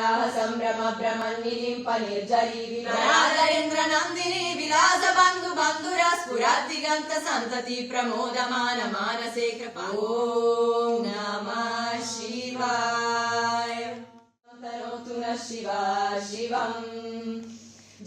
जदाकटाह संभ्रम भ्रमन्निलिम्प निर्जरी विराजरेन्द्र नन्दिनी विलास बन्धु बन्धुरा स्फुरद्दिगन्त सन्तति प्रमोदमान मानसे कृपा ॐ नमः शिवाय तनोतु नः शिवा शिवम्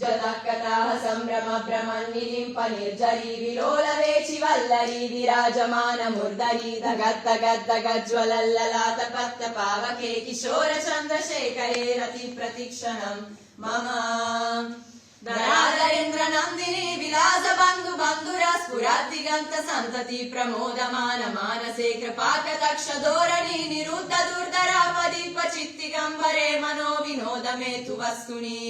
जदाकटाह संभ्रम भ्रमन्निलिम्प निर्जरी विलोलवेचि वल्लरी विराजमान मुर्दरी धगद्धगद्धगज्ज्वलल्ललाट पत्त पावके किशोर चन्द्रशेखरे रति प्रतिक्षणम् मम धराधरेन्द्र नन्दिनी विलास बन्धु बन्धुरा स्फुरद्दिगन्त सन्तति प्रमोदमान मानसे कृपाकटाक्ष धोरणी निरुद्ध दुर्धरापदीप चित्तिगम्बरे मनो विनोद मे तु वस्तुनि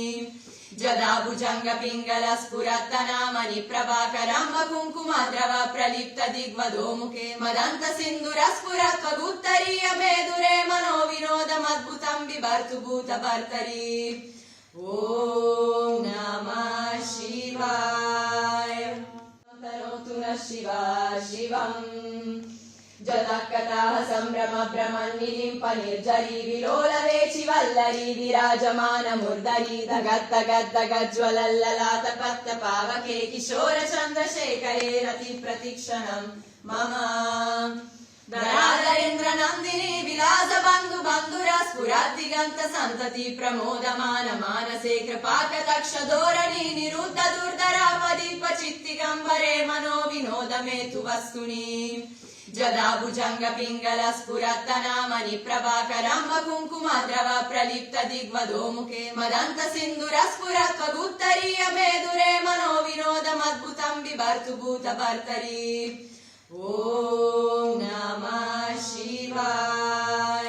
जदा भुजंग पिंगल स्फुरत्तनामनि प्रभाकरम्ब कुङ्कुमद्रव प्रलिप्त दिग्वधो मुखे मदन्त सिन्दूर स्फुरत्वगुत्तरीय मेदुरे मनो विनोदमद्भुतं बिभर्तु भूतभर्तरी ॐ नमः शिवाय तनोतु नः शिवा शिवम् जदाकटाह संभ्रम भ्रमन्निलिम्प निर्जरी विलोलवेचि वल्लरी विराजमान मुर्दरी धगद्धगद्धगज्ज्वलल्ललाट पत्त पावके किशोर चन्द्रशेखरे रति प्रतिक्षणम् मम धराधरेन्द्र नन्दिनी विलास बन्धु बन्धुरा स्फुरद्दिगन्त सन्तति प्रमोदमान मानसे कृपाकटाक्ष धोरणी निरुद्ध दुर्धरापदीप चित्तिगम्बरे मनो विनोद मे तु वस्तुनि जदा भुजंग पिंगल स्फुरत्तनामनि प्रभाकरम्ब कुङ्कुमद्रव प्रलिप्त दिग्वधो मुखे मदन्त सिन्दूर स्फुरत्वगुत्तरीय मेदुरे मनो विनोदमद्भुतं बिभर्तु भूतभर्तरी ॐ नमः शिवाय